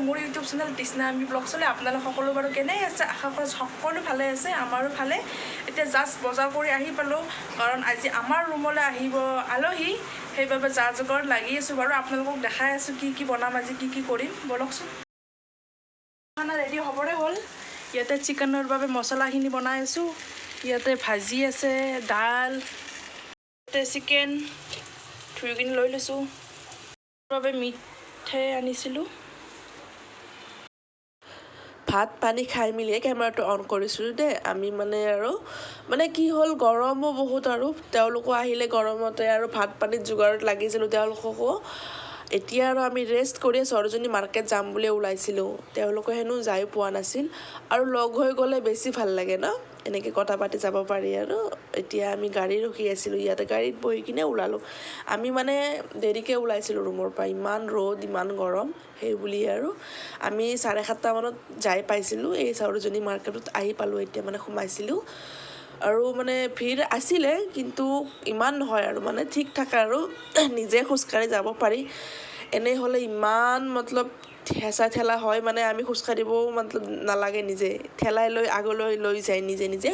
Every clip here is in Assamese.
মোৰ ইউটিউব চেনেল তৃষ্ণা আমি ব্লগ চলে আপোনালোক সকলো বাৰু কেনে আছে আশা কৰোঁ সকলো ভালে আছে আমাৰো ভালে এতিয়া জাষ্ট বজাৰ কৰি আহি পালোঁ কাৰণ আজি আমাৰ ৰুমলৈ আহিব আলহী সেইবাবে যা যোগাৰ লাগি আছোঁ বাৰু আপোনালোকক দেখাই আছোঁ কি বনাম আজি কি কৰিম বলকচোন খানা ৰেডি হ'বৰে হ'ল ইয়াতে চিকেনৰ বাবে মছলাখিনি বনাই আছোঁ ইয়াতে ভাজি আছে দাল ইয়াতে চিকেন ধুই কিনি লৈ লৈছোঁ বাবে মিঠাই আনিছিলোঁ ভাত পানী খাই মেলি কেমেৰাটো অন কৰিছিলোঁ দেই আমি মানে কি হ'ল গৰমো বহুত আৰু তেওঁলোকো আহিলে গৰমতে আৰু ভাত পানীত যোগাৰত লাগিছিলোঁ তেওঁলোককো এতিয়া আৰু আমি ৰেষ্ট কৰি সৰজনী মাৰ্কেট যাম বুলি ওলাইছিলোঁ তেওঁলোকে হেনো যাই পোৱা নাছিল আৰু লগ হৈ গ'লে বেছি ভাল লাগে ন এনেকৈ কথা পাতি যাব পাৰি আৰু এতিয়া আমি গাড়ী ৰখি আছিলোঁ ইয়াতে গাড়ীত বহি কিনে ওলালোঁ আমি মানে দেৰিকৈ ওলাইছিলোঁ ৰুমৰ পৰা ইমান ৰ'দ ইমান গৰম সেই বুলি আৰু আমি 7:30 মানত যাই পাইছিলোঁ এই সৰজনী মাৰ্কেটত আহি পালোঁ এতিয়া মানে সোমাইছিলোঁ আৰু মানে ভিৰ আছিলে কিন্তু ইমান নহয় আৰু মানে ঠিক ঠাক আৰু নিজে খোজকাঢ়ি যাব পাৰি এনে হ'লে ইমান মতলব হেঁচা ঠেলা হয় মানে আমি খোজকাঢ়িবও মতলব নালাগে নিজে ঠেলাই লৈ আগলৈ লৈ যায় নিজে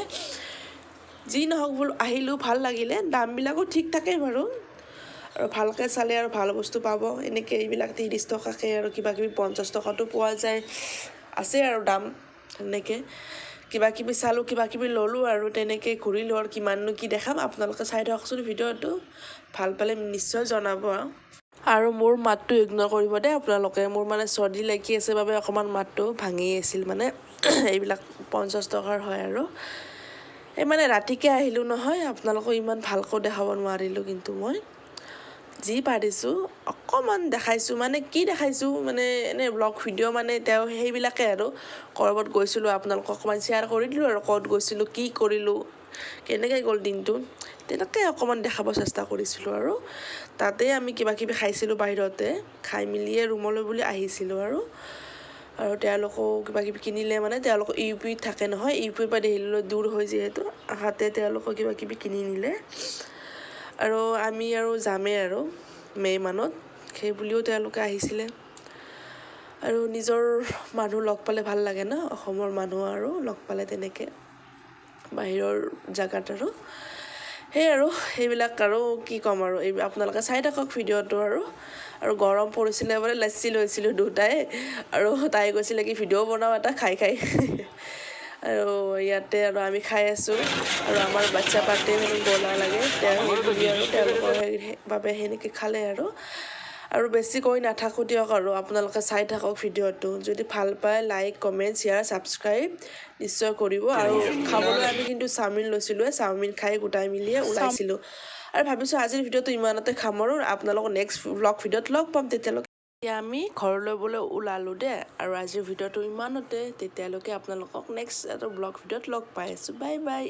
যি নহওক বোলো আহিলোঁ ভাল লাগিলে দামবিলাকো ঠিক থাকেই বাৰু আৰু ভালকৈ চালে আৰু ভাল বস্তু পাব এনেকৈ এইবিলাক 30 টকাকৈ আৰু কিবাকিবি 50 টকাতো পোৱা যায় আছে আৰু দাম এনেকৈ কিবাকিবি চালোঁ কিবাকিবি ল'লোঁ আৰু তেনেকৈ ঘূৰিলোঁ আৰু কিমাননো কি দেখাম আপোনালোকে চাই থাককচোন ভিডিঅ'টো ভাল পালে নিশ্চয় জনাব আৰু মোৰ মাতটো ইগন'ৰ কৰিব দেই আপোনালোকে মোৰ মানে চৰ্দি লাগি আছে বাবে অকণমান মাতটো ভাঙি আছিল মানে এইবিলাক 50 টকাৰ হয় আৰু এই মানে ৰাতিকৈ আহিলোঁ নহয় আপোনালোকক ইমান ভালকৈ দেখাব নোৱাৰিলোঁ কিন্তু মই যি পাৰিছোঁ অকণমান দেখাইছোঁ মানে কি দেখাইছোঁ মানে এনে ব্লগ ভিডিঅ' মানে তেওঁ সেইবিলাকে আৰু ক'ৰবাত গৈছিলোঁ আপোনালোকক অকণমান শ্বেয়াৰ কৰি দিলোঁ আৰু ক'ত গৈছিলোঁ কি কৰিলোঁ কেনেকৈ গ'ল দিনটো তেনেকৈ অকণমান দেখাব চেষ্টা কৰিছিলোঁ আৰু তাতে আমি কিবাকিবি খাইছিলোঁ বাহিৰতে খাই মেলিয়ে ৰুমলৈ বুলি আহিছিলোঁ আৰু তেওঁলোকেও কিবাকিবি কিনিলে মানে তেওঁলোকৰ ইউ পিত থাকে নহয় ইউ পিৰ পৰা দিল্লীলৈ দূৰ হৈ যিহেতু আহাতে তেওঁলোকৰ কিবাকিবি কিনি নিলে আৰু আমি আৰু যামেই আৰু মে' মানত সেই বুলিও তেওঁলোকে আহিছিলে আৰু নিজৰ মানুহ লগ পালে ভাল লাগে ন অসমৰ মানুহ আৰু লগ পালে তেনেকৈ বাহিৰৰ জেগাত আৰু সেই আৰু সেইবিলাক আৰু কি ক'ম আৰু এই আপোনালোকে চাই থাকক ভিডিঅ'টো আৰু গৰম পৰিছিলে বোলে লাচ্চি লৈছিলোঁ দুটাই আৰু তাই কৈছিলে কি ভিডিঅ' বনাওঁ এটা খাই আৰু ইয়াতে আৰু আমি খাই আছোঁ আৰু আমাৰ বাচ্ছা পাৰ্টি গলা লাগে তেওঁলোকৰ বাবে সেনেকৈ খালে আৰু বেছি কৈ নাথাকোঁ দিয়ক আৰু আপোনালোকে চাই থাকক ভিডিঅ'টো যদি ভাল পায় লাইক কমেণ্ট শ্বেয়াৰ ছাবস্ক্ৰাইব নিশ্চয় কৰিব আৰু খাবলৈ আমি কিন্তু চাওমিন লৈছিলোঁ চাওমিন খাই গোটাই মিলিয়ে ওলাইছিলোঁ আৰু ভাবিছোঁ আজিৰ ভিডিঅ'টো ইমানতে খামৰো আপোনালোকক নেক্সট ব্লগ ভিডিঅ'ত লগ পাম তেতিয়ালৈকে এতিয়া আমি ঘৰলৈ বোলে ওলালোঁ দেই আৰু আজিৰ ভিডিঅ'টো ইমানতে তেতিয়ালৈকে আপোনালোকক নেক্সট এটা ব্লগ ভিডিঅ'ত লগ পাই আছোঁ বাই বাই